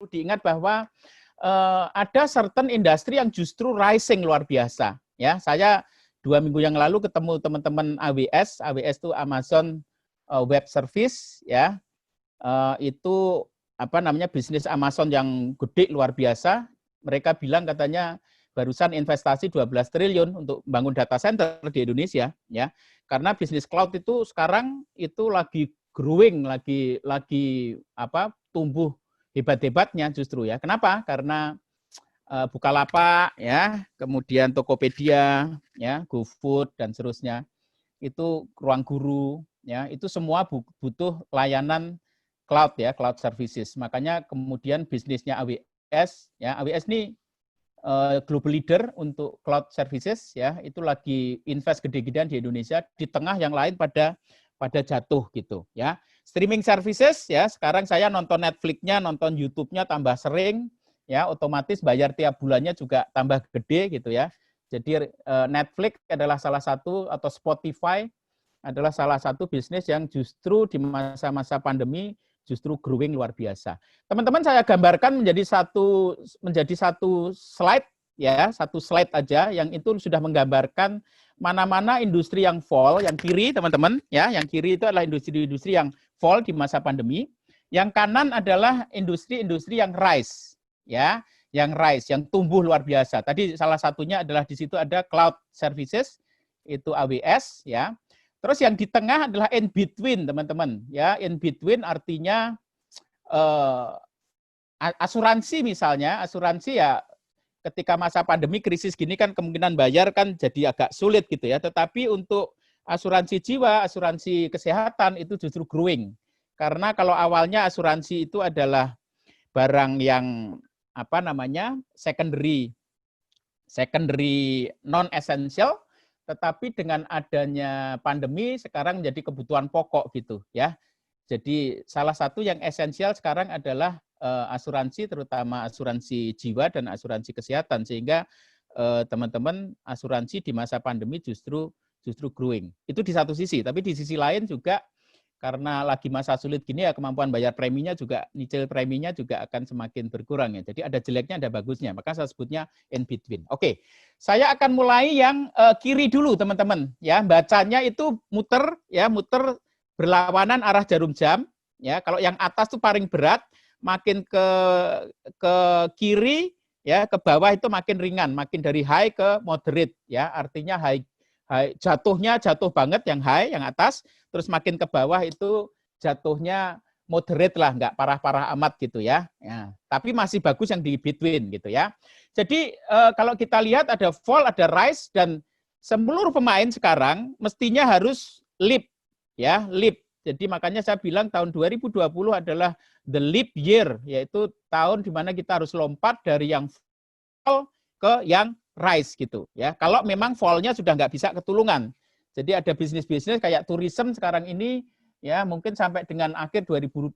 perlu diingat bahwa ada certain industri yang justru rising luar biasa. Ya, saya 2 minggu yang lalu ketemu teman-teman AWS. AWS itu Amazon Web Service, ya. Itu apa namanya, bisnis Amazon yang gede luar biasa. Mereka bilang katanya barusan investasi 12 triliun untuk bangun data center di Indonesia, ya. Karena bisnis cloud itu sekarang itu lagi growing, lagi tumbuh hebat-hebatnya justru, ya. Kenapa? Karena Bukalapak, ya, kemudian Tokopedia, ya, GoFood dan seterusnya. Itu Ruang Guru, ya, itu semua butuh layanan cloud, ya, cloud services. Makanya kemudian bisnisnya AWS, ya, AWS ini global leader untuk cloud services, ya, itu lagi invest gede-gedean di Indonesia, di tengah yang lain pada jatuh gitu, ya. Streaming services, ya, sekarang saya nonton Netflix-nya, nonton YouTube-nya tambah sering, ya, otomatis bayar tiap bulannya juga tambah gede gitu, ya. Jadi Netflix adalah salah satu, atau Spotify adalah salah satu bisnis yang justru di masa-masa pandemi justru growing luar biasa. Teman-teman, saya gambarkan menjadi satu slide, ya, satu slide aja yang itu sudah menggambarkan mana-mana industri yang fall. Yang kiri, teman-teman, ya, yang kiri itu adalah industri-industri yang fall di masa pandemi. Yang kanan adalah industri-industri yang rise, ya, yang rise, yang tumbuh luar biasa. Tadi salah satunya adalah di situ ada cloud services, itu AWS, ya. Terus yang di tengah adalah in between, teman-teman. Ya, in between artinya asuransi misalnya, asuransi ya ketika masa pandemi krisis gini kan kemungkinan bayar kan jadi agak sulit gitu ya. Tetapi untuk asuransi jiwa, asuransi kesehatan itu justru growing. Karena kalau awalnya asuransi itu adalah barang yang apa namanya, secondary non essential, tetapi dengan adanya pandemi sekarang menjadi kebutuhan pokok gitu, ya. Jadi salah satu yang esensial sekarang adalah asuransi, terutama asuransi jiwa dan asuransi kesehatan, sehingga teman-teman asuransi di masa pandemi justru growing. Itu di satu sisi, tapi di sisi lain juga karena lagi masa sulit gini ya, kemampuan bayar preminya juga, nyicil preminya juga akan semakin berkurang, ya. Jadi ada jeleknya, ada bagusnya. Maka saya sebutnya in between. Oke, saya akan mulai yang kiri dulu, teman-teman. Ya, bacanya itu muter, ya, muter berlawanan arah jarum jam. Ya, kalau yang atas itu paling berat, makin ke kiri, ya, ke bawah itu makin ringan, makin dari high ke moderate. Ya, artinya high jatuhnya jatuh banget yang high, yang atas. Terus makin ke bawah itu jatuhnya moderate lah, nggak parah-parah amat gitu, ya. Ya. Tapi masih bagus yang di between gitu, ya. Jadi kalau kita lihat ada fall, ada rise, dan seluruh pemain sekarang mestinya harus leap, ya, leap. Jadi makanya saya bilang tahun 2020 adalah the leap year, yaitu tahun di mana kita harus lompat dari yang fall ke yang rise gitu, ya. Kalau memang fall-nya sudah nggak bisa ketulungan. Jadi ada bisnis-bisnis kayak tourism sekarang ini, ya, mungkin sampai dengan akhir 2021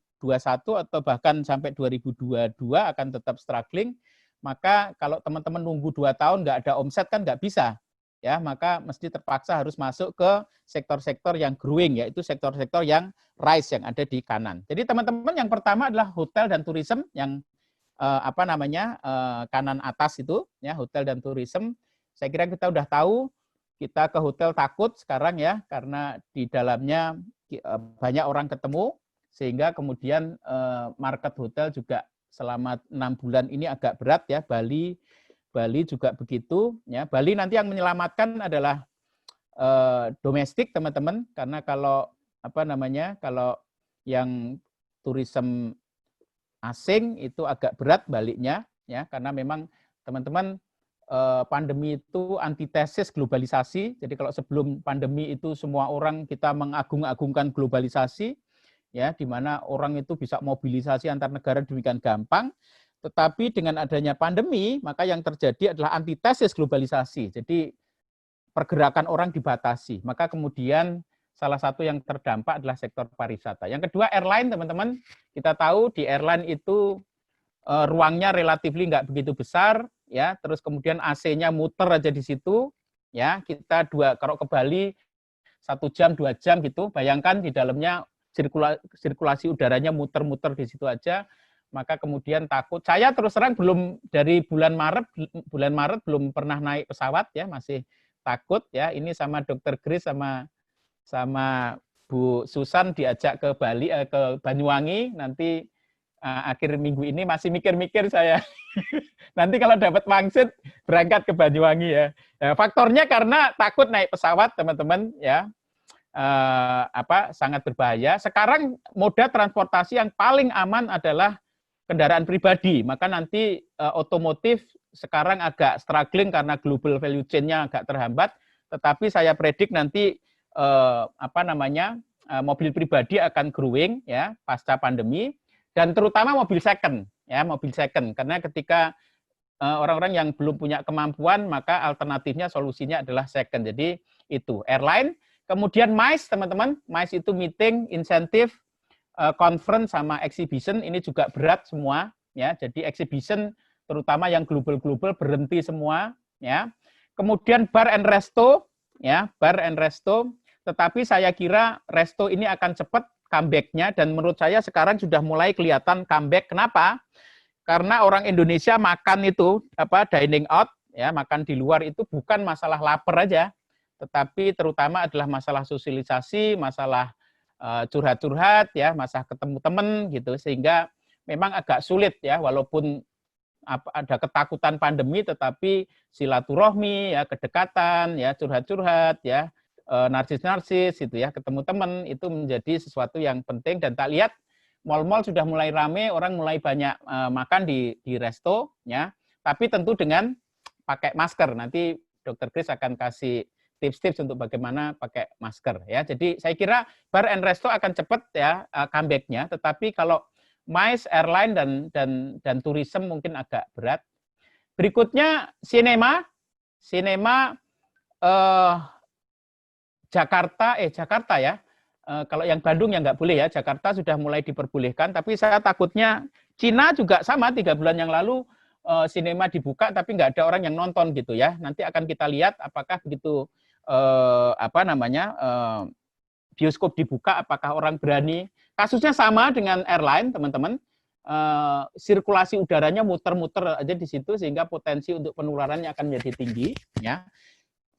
atau bahkan sampai 2022 akan tetap struggling. Maka kalau teman-teman nunggu 2 tahun nggak ada omset kan nggak bisa, ya. Maka mesti terpaksa harus masuk ke sektor-sektor yang growing, yaitu sektor-sektor yang rise yang ada di kanan. Jadi teman-teman, yang pertama adalah hotel dan tourism, yang kanan atas itu, ya, hotel dan tourism. Saya kira kita udah tahu. Kita ke hotel takut sekarang, ya, karena di dalamnya banyak orang ketemu, sehingga kemudian market hotel juga selama 6 bulan ini agak berat, ya. Bali juga begitu, ya. Bali nanti yang menyelamatkan adalah domestik, teman-teman, karena kalau kalau yang tourism asing itu agak berat baliknya, ya, karena memang teman-teman pandemi itu antitesis globalisasi. Jadi kalau sebelum pandemi itu semua orang kita mengagung-agungkan globalisasi, ya, di mana orang itu bisa mobilisasi antar negara demikian gampang. Tetapi dengan adanya pandemi, maka yang terjadi adalah antitesis globalisasi. Jadi pergerakan orang dibatasi. Maka kemudian salah satu yang terdampak adalah sektor pariwisata. Yang kedua, airline, teman-teman. Kita tahu di airline itu ruangnya relatif nggak begitu besar, ya. Terus kemudian AC-nya muter aja di situ, ya. Kita kalau ke Bali 1 jam 2 jam gitu, bayangkan di dalamnya sirkulasi udaranya muter-muter di situ aja. maka kemudian takut. Saya terus terang belum dari bulan Maret belum pernah naik pesawat ya, masih takut ya. Ini sama Dokter Grace sama Bu Susan diajak ke Bali, ke Banyuwangi, nanti akhir minggu ini masih mikir-mikir saya. Nanti kalau dapat wangsit berangkat ke Banyuwangi ya. Faktornya karena takut naik pesawat teman-teman ya, sangat berbahaya. Sekarang moda transportasi yang paling aman adalah kendaraan pribadi. Maka nanti otomotif sekarang agak struggling karena global value chain-nya agak terhambat. Tetapi saya predik nanti mobil pribadi akan growing ya pasca pandemi, dan terutama mobil second karena ketika orang-orang yang belum punya kemampuan maka alternatifnya solusinya adalah second. Jadi itu airline, kemudian MICE teman-teman, MICE itu meeting, insentif, conference sama exhibition ini juga berat semua ya. Jadi exhibition terutama yang global berhenti semua ya. Kemudian bar and resto ya, bar and resto. Tetapi saya kira resto ini akan cepat comeback-nya, dan menurut saya sekarang sudah mulai kelihatan comeback. Kenapa? Karena orang Indonesia makan itu dining out ya, makan di luar itu bukan masalah lapar aja, tetapi terutama adalah masalah sosialisasi, masalah curhat-curhat ya, masalah ketemu teman gitu, sehingga memang agak sulit ya, walaupun ada ketakutan pandemi, tetapi silaturahmi ya, kedekatan ya, curhat-curhat ya, narsis itu ya, ketemu teman itu menjadi sesuatu yang penting. Dan tak lihat mal-mal sudah mulai rame, orang mulai banyak makan di resto ya, tapi tentu dengan pakai masker. Nanti Dokter Grace akan kasih tips-tips untuk bagaimana pakai masker ya. Jadi saya kira bar and resto akan cepat ya comeback-nya, tetapi kalau MICE, airline dan tourism mungkin agak berat. Berikutnya sinema Jakarta ya. Kalau yang Bandung ya nggak boleh ya, Jakarta sudah mulai diperbolehkan, tapi saya takutnya Cina juga sama, 3 bulan yang lalu sinema dibuka tapi nggak ada orang yang nonton gitu ya. Nanti akan kita lihat apakah begitu bioskop dibuka, apakah orang berani. Kasusnya sama dengan airline teman-teman, sirkulasi udaranya muter-muter aja di situ sehingga potensi untuk penularannya akan menjadi tinggi ya.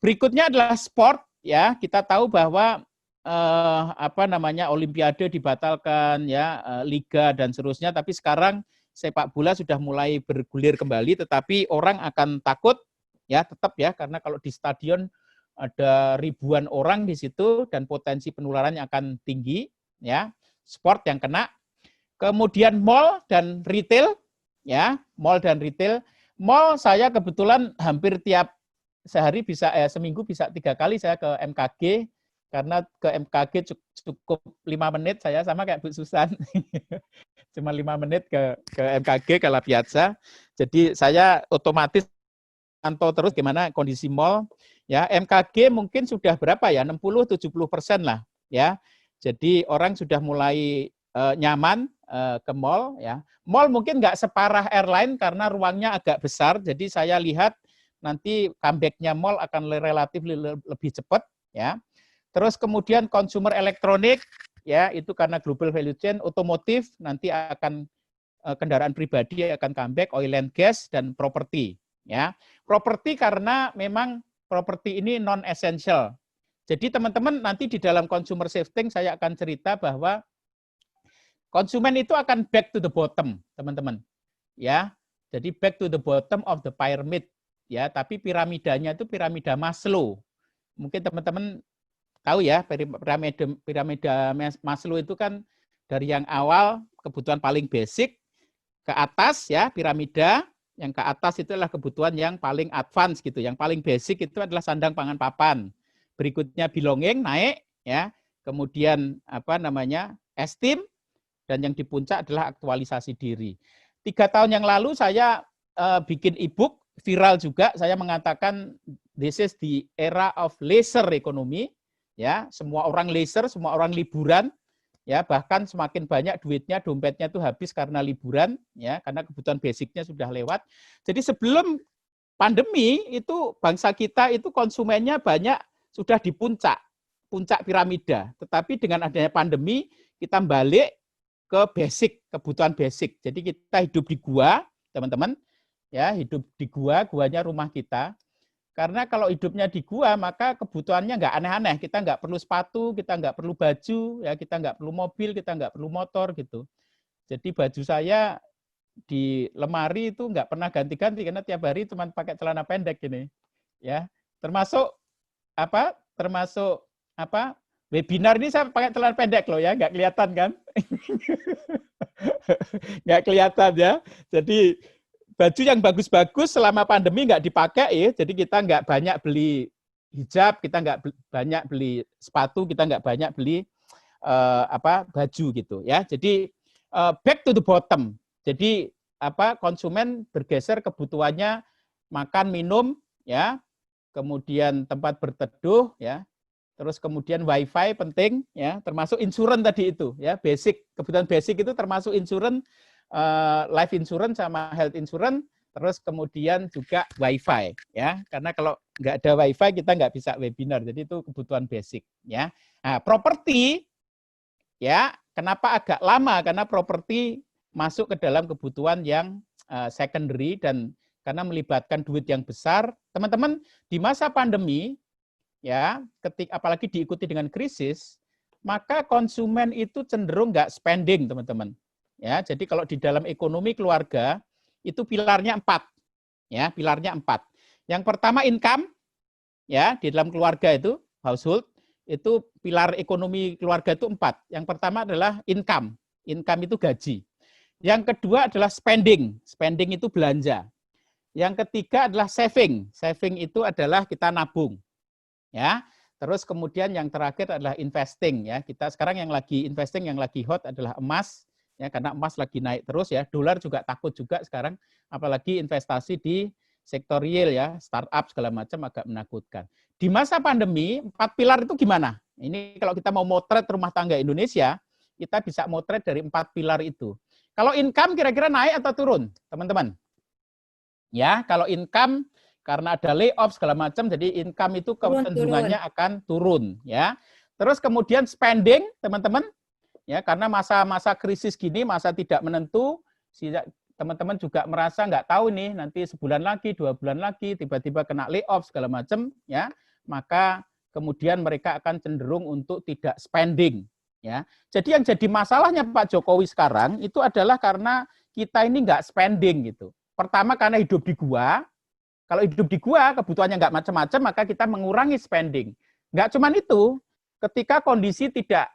Berikutnya adalah sport ya, kita tahu bahwa Olimpiade dibatalkan ya, liga dan seterusnya, tapi sekarang sepak bola sudah mulai bergulir kembali, tetapi orang akan takut ya tetap ya, karena kalau di stadion ada ribuan orang di situ dan potensi penularannya akan tinggi ya. Sport yang kena. Kemudian mall dan retail ya, mall dan retail. Mall saya kebetulan hampir tiap sehari seminggu bisa 3 kali saya ke MKG, karena ke MKG cukup 5 menit, saya sama kayak Bu Susan. Cuma 5 menit ke MKG, ke La Piazza. Jadi saya otomatis pantau terus gimana kondisi mall. Ya, MKG mungkin sudah berapa ya? 60-70% lah ya. Jadi orang sudah mulai nyaman ke mall ya. Mall mungkin nggak separah airline karena ruangnya agak besar. Jadi saya lihat nanti comeback-nya mall akan relatif lebih cepat ya. Terus kemudian consumer elektronik ya, itu karena global value chain. Otomotif nanti akan kendaraan pribadi akan comeback, oil and gas dan properti ya. Properti karena memang properti ini non essential. Jadi teman-teman nanti di dalam consumer shifting saya akan cerita bahwa konsumen itu akan back to the bottom, teman-teman. Ya. Jadi back to the bottom of the pyramid ya, tapi piramidanya itu piramida Maslow. Mungkin teman-teman tahu ya, piramida Maslow itu kan dari yang awal kebutuhan paling basic ke atas ya, piramida yang ke atas itu adalah kebutuhan yang paling advance gitu. Yang paling basic itu adalah sandang pangan papan. Berikutnya belonging naik ya. Kemudian esteem, dan yang di puncak adalah aktualisasi diri. 3 tahun yang lalu saya bikin e-book viral juga, saya mengatakan this is the era of leisure economy ya, semua orang leisure, semua orang liburan ya, bahkan semakin banyak duitnya, dompetnya itu habis karena liburan ya, karena kebutuhan basicnya sudah lewat. Jadi sebelum pandemi itu bangsa kita itu konsumennya banyak sudah di puncak piramida, tetapi dengan adanya pandemi kita balik ke basic, kebutuhan basic. Jadi kita hidup di gua, teman-teman, ya, hidup di gua, guanya rumah kita. Karena kalau hidupnya di gua, maka kebutuhannya nggak aneh-aneh. Kita nggak perlu sepatu, kita nggak perlu baju, ya, kita nggak perlu mobil, kita nggak perlu motor gitu. Jadi baju saya di lemari itu nggak pernah ganti-ganti karena tiap hari cuma pakai celana pendek ini, ya. Termasuk webinar ini saya pakai celana pendek loh ya, nggak kelihatan kan? Nggak kelihatan ya. Jadi baju yang bagus-bagus selama pandemi nggak dipakai ya, jadi kita nggak banyak beli hijab, kita nggak banyak beli sepatu, kita nggak banyak beli baju gitu ya. Jadi back to the bottom. Jadi konsumen bergeser kebutuhannya makan, minum, ya, kemudian tempat berteduh, ya, terus kemudian wifi penting, ya, termasuk insurans tadi itu, ya, basic, kebutuhan basic itu termasuk insurans, life insurance sama health insurance, terus kemudian juga wifi, ya, karena kalau nggak ada wifi kita nggak bisa webinar, jadi itu kebutuhan basic, ya. Nah, properti, ya, kenapa agak lama? Karena properti masuk ke dalam kebutuhan yang secondary dan karena melibatkan duit yang besar, teman-teman di masa pandemi, ya, apalagi diikuti dengan krisis, maka konsumen itu cenderung nggak spending, teman-teman. Ya, jadi kalau di dalam ekonomi keluarga itu pilarnya 4, ya, pilarnya 4. Yang pertama income, ya, di dalam keluarga itu household itu pilar ekonomi keluarga itu 4. Yang pertama adalah income, income itu gaji. Yang kedua adalah spending, spending itu belanja. Yang ketiga adalah saving, saving itu adalah kita nabung, ya. Terus kemudian yang terakhir adalah investing, ya. Kita sekarang yang lagi investing, yang lagi hot adalah emas. Ya, karena emas lagi naik terus ya, dolar juga takut juga sekarang, apalagi investasi di sektor real ya, startup segala macam agak menakutkan. Di masa pandemi, 4 pilar itu gimana? Ini kalau kita mau motret rumah tangga Indonesia, kita bisa motret dari 4 pilar itu. Kalau income kira-kira naik atau turun, teman-teman? Ya, kalau income karena ada layoff segala macam, jadi income itu kecenderungannya akan turun, ya. Terus kemudian spending, teman-teman, ya, karena masa-masa krisis gini, masa tidak menentu, teman-teman juga merasa nggak tahu nih nanti sebulan lagi, 2 bulan lagi tiba-tiba kena layoff segala macam, ya, maka kemudian mereka akan cenderung untuk tidak spending, ya. Jadi yang jadi masalahnya Pak Jokowi sekarang itu adalah karena kita ini nggak spending gitu. Pertama karena hidup di gua, kalau hidup di gua kebutuhannya nggak macam-macam maka kita mengurangi spending. Nggak cuman itu, ketika kondisi tidak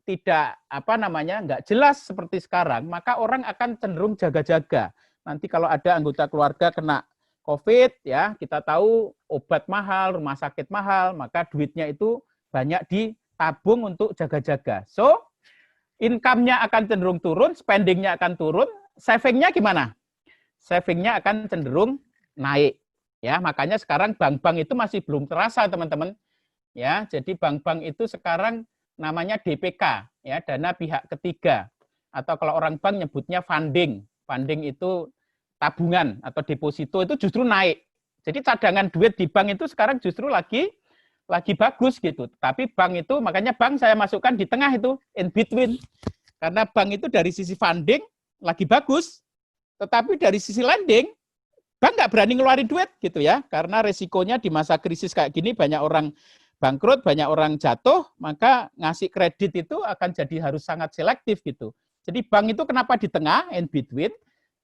nggak jelas seperti sekarang, maka orang akan cenderung jaga-jaga. Nanti kalau ada anggota keluarga kena COVID, ya, kita tahu obat mahal, rumah sakit mahal, maka duitnya itu banyak ditabung untuk jaga-jaga. So, income-nya akan cenderung turun, spending-nya akan turun, saving-nya gimana? Saving-nya akan cenderung naik. Ya, makanya sekarang bank-bank itu masih belum terasa, teman-teman. Ya, jadi bank-bank itu sekarang namanya DPK, ya, dana pihak ketiga. Atau kalau orang bank nyebutnya funding. Funding itu tabungan atau deposito itu justru naik. Jadi cadangan duit di bank itu sekarang justru lagi bagus gitu. Tapi bank itu, makanya bank saya masukkan di tengah itu, in between. Karena bank itu dari sisi funding lagi bagus, tetapi dari sisi lending, bank nggak berani ngeluarin duit gitu ya. Karena resikonya di masa krisis kayak gini banyak orang bangkrut, banyak orang jatuh, maka ngasih kredit itu akan jadi harus sangat selektif gitu. Jadi bank itu kenapa di tengah, in between?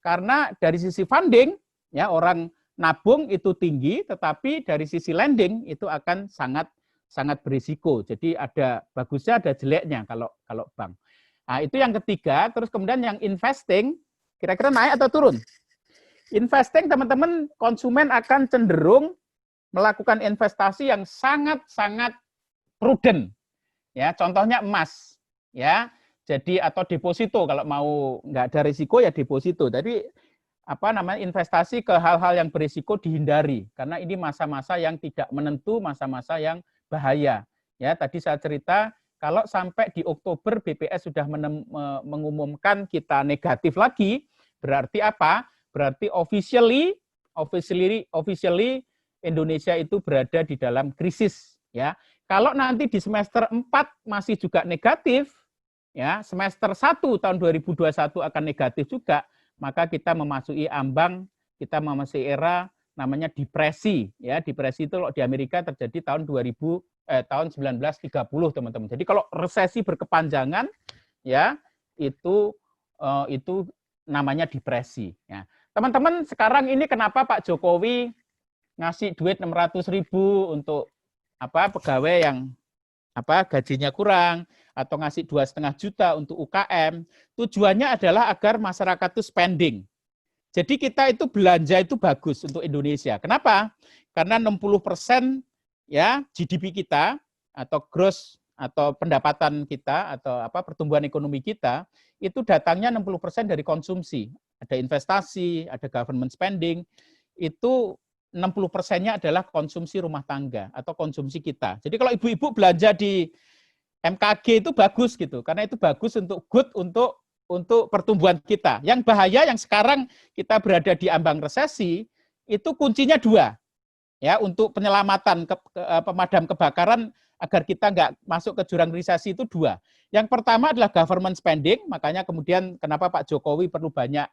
Karena dari sisi funding, ya, orang nabung itu tinggi, tetapi dari sisi lending itu akan sangat berisiko. Jadi ada bagusnya, ada jeleknya kalau bank. Nah, itu yang ketiga. Terus kemudian yang investing, kira-kira naik atau turun? Investing, teman-teman, konsumen akan cenderung melakukan investasi yang sangat-sangat prudent. Ya, contohnya emas, ya. Jadi atau deposito, kalau mau nggak ada risiko ya deposito. Jadi investasi ke hal-hal yang berisiko dihindari karena ini masa-masa yang tidak menentu, masa-masa yang bahaya. Ya, tadi saya cerita kalau sampai di Oktober BPS sudah mengumumkan kita negatif lagi, berarti apa? Berarti officially Indonesia itu berada di dalam krisis, ya. Kalau nanti di semester 4 masih juga negatif, ya, semester 1 tahun 2021 akan negatif juga, maka kita memasuki ambang, kita memasuki era namanya depresi, ya. Depresi itu di Amerika terjadi tahun 1930, teman-teman. Jadi kalau resesi berkepanjangan, ya, itu namanya depresi, ya. Teman-teman, sekarang ini kenapa Pak Jokowi ngasih duit 600.000 untuk pegawai yang gajinya kurang, atau ngasih 2,5 juta untuk UKM, tujuannya adalah agar masyarakat itu spending. Jadi kita itu belanja itu bagus untuk Indonesia. Kenapa? Karena 60% ya GDP kita atau gross atau pendapatan kita atau pertumbuhan ekonomi kita itu datangnya 60% dari konsumsi. Ada investasi, ada government spending, itu 60%-nya adalah konsumsi rumah tangga atau konsumsi kita. Jadi kalau ibu-ibu belanja di MKG itu bagus gitu, karena itu bagus untuk untuk pertumbuhan kita. Yang bahaya yang sekarang kita berada di ambang resesi, itu kuncinya 2. Ya, untuk penyelamatan pemadam kebakaran agar kita nggak masuk ke jurang resesi itu 2. Yang pertama adalah government spending, makanya kemudian kenapa Pak Jokowi perlu banyak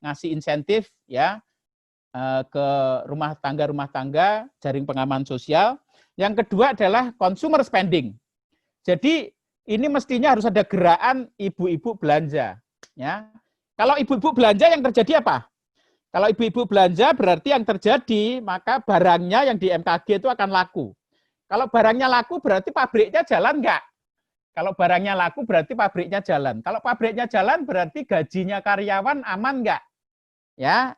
ngasih insentif ya ke rumah tangga, jaring pengaman sosial. Yang kedua adalah consumer spending. Jadi ini mestinya harus ada gerakan ibu-ibu belanja. Ya, kalau ibu-ibu belanja yang terjadi apa? Kalau ibu-ibu belanja berarti yang terjadi maka barangnya yang di MKG itu akan laku. Kalau barangnya laku berarti pabriknya jalan enggak? Kalau barangnya laku berarti pabriknya jalan. Kalau pabriknya jalan berarti gajinya karyawan aman enggak? Ya,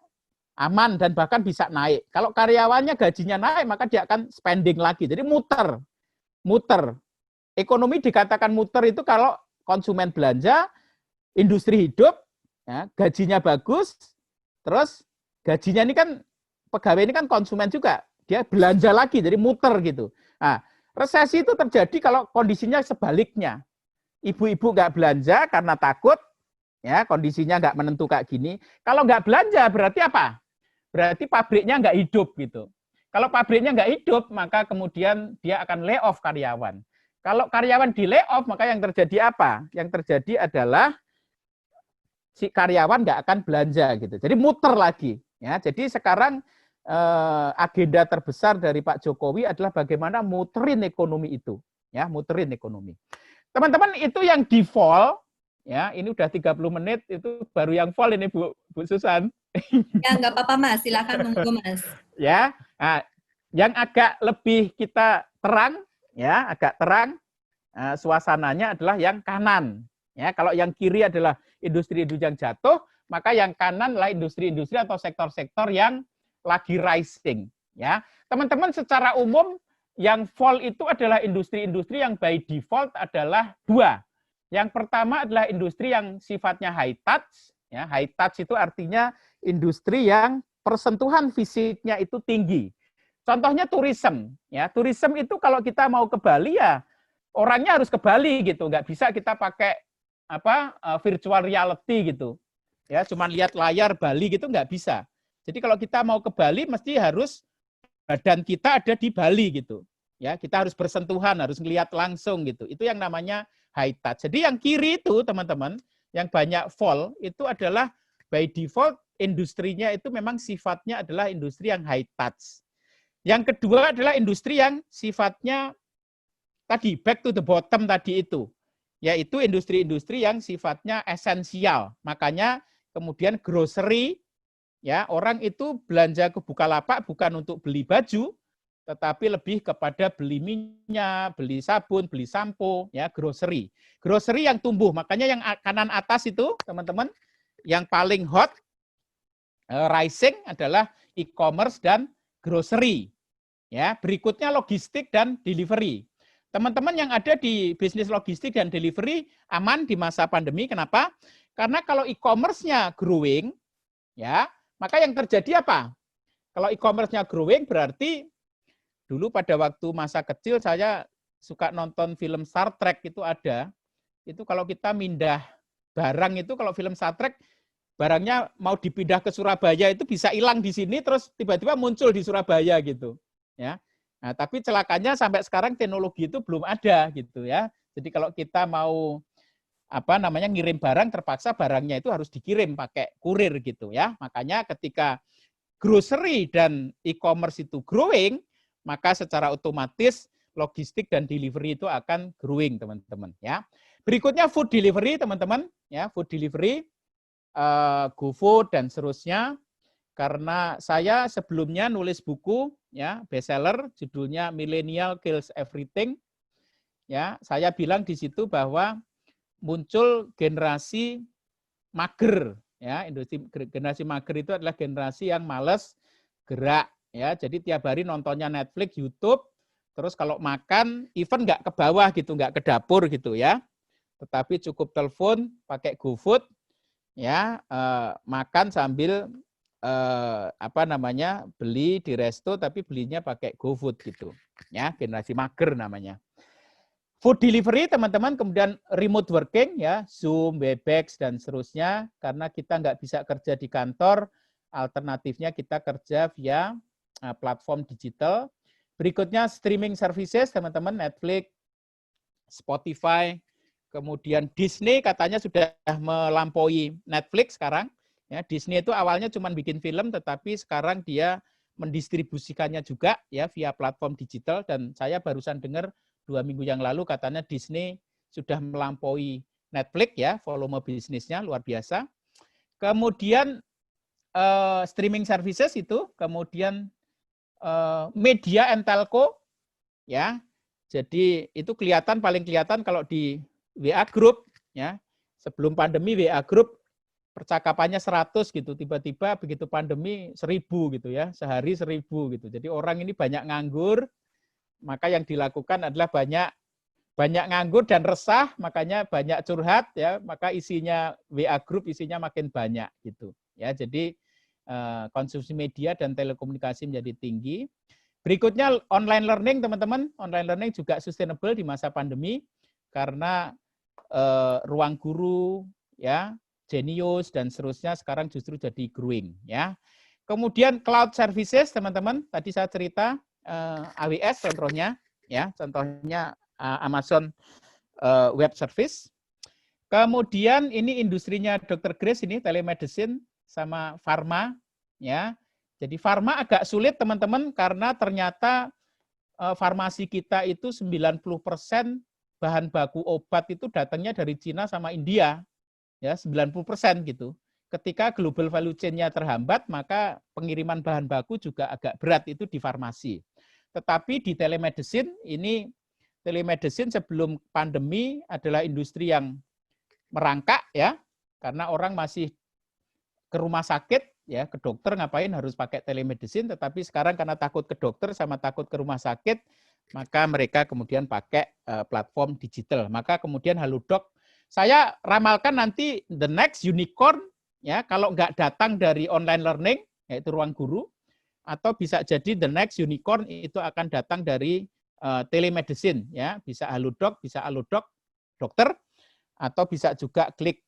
aman dan bahkan bisa naik. Kalau karyawannya gajinya naik maka dia akan spending lagi. Jadi muter. Ekonomi dikatakan muter itu kalau konsumen belanja, industri hidup, ya, gajinya bagus, terus gajinya ini kan pegawai ini kan konsumen juga, dia belanja lagi, jadi muter gitu. Nah, resesi itu terjadi kalau kondisinya sebaliknya. Ibu-ibu nggak belanja karena takut, ya kondisinya nggak menentu kayak gini. Kalau nggak belanja berarti apa? Berarti pabriknya nggak hidup gitu. Kalau pabriknya nggak hidup, maka kemudian dia akan lay off karyawan. Kalau karyawan di lay off, maka yang terjadi apa? Yang terjadi adalah si karyawan nggak akan belanja gitu. Jadi muter lagi. Ya, jadi sekarang agenda terbesar dari Pak Jokowi adalah bagaimana muterin ekonomi itu. Ya, muterin ekonomi. Teman-teman, itu yang default. Ya, ini udah 30 menit, itu baru yang fall ini Bu Susan. Ya, nggak apa-apa Mas, silakan monggo Mas. Ya, nah, yang agak lebih kita terang, ya agak terang suasananya adalah yang kanan. Ya, kalau yang kiri adalah industri-industri yang jatuh, maka yang kanan adalah industri-industri atau sektor-sektor yang lagi rising. Ya, teman-teman secara umum yang fall itu adalah industri-industri yang by default adalah 2. Yang pertama adalah industri yang sifatnya high touch. Ya, high touch itu artinya industri yang persentuhan fisiknya itu tinggi. Contohnya tourism. Ya, tourism itu kalau kita mau ke Bali ya orangnya harus ke Bali gitu, nggak bisa kita pakai virtual reality gitu. Ya, cuman lihat layar Bali gitu nggak bisa. Jadi kalau kita mau ke Bali mesti harus badan kita ada di Bali gitu. Ya, kita harus bersentuhan, harus melihat langsung gitu. Itu yang namanya high touch. Jadi yang kiri itu teman-teman, yang banyak fall itu adalah by default industrinya itu memang sifatnya adalah industri yang high touch. Yang kedua adalah industri yang sifatnya tadi back to the bottom tadi itu, yaitu industri-industri yang sifatnya esensial. Makanya kemudian grocery, ya orang itu belanja ke Bukalapak bukan untuk beli baju, tetapi lebih kepada beli minyak, beli sabun, beli sampo, ya grocery. Grocery yang tumbuh, makanya yang kanan atas itu teman-teman, yang paling hot rising adalah e-commerce dan grocery. Ya, berikutnya logistik dan delivery. Teman-teman yang ada di bisnis logistik dan delivery aman di masa pandemi. Kenapa? Karena kalau e-commerce-nya growing, ya, maka yang terjadi apa? Kalau e-commerce-nya growing berarti dulu pada waktu masa kecil saya suka nonton film Star Trek itu ada. Itu kalau kita mindah barang itu kalau film Star Trek barangnya mau dipindah ke Surabaya itu bisa hilang di sini terus tiba-tiba muncul di Surabaya gitu. Ya. Nah, tapi celakanya sampai sekarang teknologi itu belum ada gitu ya. Jadi kalau kita mau ngirim barang, terpaksa barangnya itu harus dikirim pakai kurir gitu ya. Makanya ketika grocery dan e-commerce itu growing, maka secara otomatis logistik dan delivery itu akan growing, teman-teman ya. Berikutnya food delivery, teman-teman ya, food delivery, GoFood dan seterusnya. Karena saya sebelumnya nulis buku ya, bestseller judulnya Millennial Kills Everything. Ya, saya bilang di situ bahwa muncul generasi mager ya, generasi mager itu adalah generasi yang malas gerak ya. Jadi tiap hari nontonnya Netflix, YouTube, terus kalau makan even nggak ke bawah gitu, nggak ke dapur gitu ya. Tetapi cukup telepon pakai GoFood ya, makan sambil beli di resto tapi belinya pakai GoFood gitu. Ya, generasi mager namanya. Food delivery, teman-teman, kemudian remote working, ya, Zoom, Webex, dan seterusnya, karena kita nggak bisa kerja di kantor, alternatifnya kita kerja via platform digital. Berikutnya streaming services, teman-teman, Netflix, Spotify, kemudian Disney katanya sudah melampaui Netflix sekarang. Ya, Disney itu awalnya cuma bikin film, tetapi sekarang dia mendistribusikannya juga ya via platform digital, dan saya barusan dengar 2 minggu yang lalu katanya Disney sudah melampaui Netflix ya, volume bisnisnya luar biasa. Kemudian streaming services itu, kemudian media and telco ya. Jadi itu paling kelihatan kalau di WA Group ya. Sebelum pandemi WA Group percakapannya 100 gitu, tiba-tiba begitu pandemi 1000 gitu ya, sehari 1000 gitu. Jadi orang ini banyak nganggur, maka yang dilakukan adalah banyak nganggur dan resah, makanya banyak curhat ya, maka isinya WA Group isinya makin banyak gitu ya. Jadi konsumsi media dan telekomunikasi menjadi tinggi. Berikutnya online learning, teman-teman. Online learning juga sustainable di masa pandemi karena ruang guru ya, Genius dan seterusnya sekarang justru jadi growing ya. Kemudian cloud services, teman-teman. Tadi saya cerita AWS contohnya ya, contohnya Amazon Web Service. Kemudian ini industrinya Dr. Grace ini telemedicine sama farma ya. Jadi farma agak sulit, teman-teman, karena ternyata farmasi kita itu 90% bahan baku obat itu datangnya dari Cina sama India. Ya, 90% gitu. Ketika global value chain-nya terhambat, maka pengiriman bahan baku juga agak berat itu di farmasi. Tetapi di telemedicine, ini telemedicine sebelum pandemi adalah industri yang merangkak ya, karena orang masih ke rumah sakit ya, ke dokter ngapain harus pakai telemedicine, tetapi sekarang karena takut ke dokter sama takut ke rumah sakit, maka mereka kemudian pakai platform digital. Maka kemudian Halodoc, saya ramalkan nanti the next unicorn ya, kalau nggak datang dari online learning yaitu ruang guru, atau bisa jadi the next unicorn itu akan datang dari telemedicine ya, bisa Halodoc, bisa Halodoc dokter, atau bisa juga klik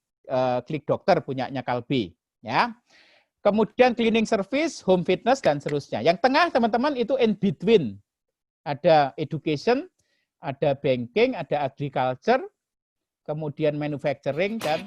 dokter punyanya Kalbe ya. Kemudian cleaning service, home fitness dan seterusnya. Yang tengah, teman-teman, itu in between. Ada education, ada banking, ada agriculture, kemudian manufacturing dan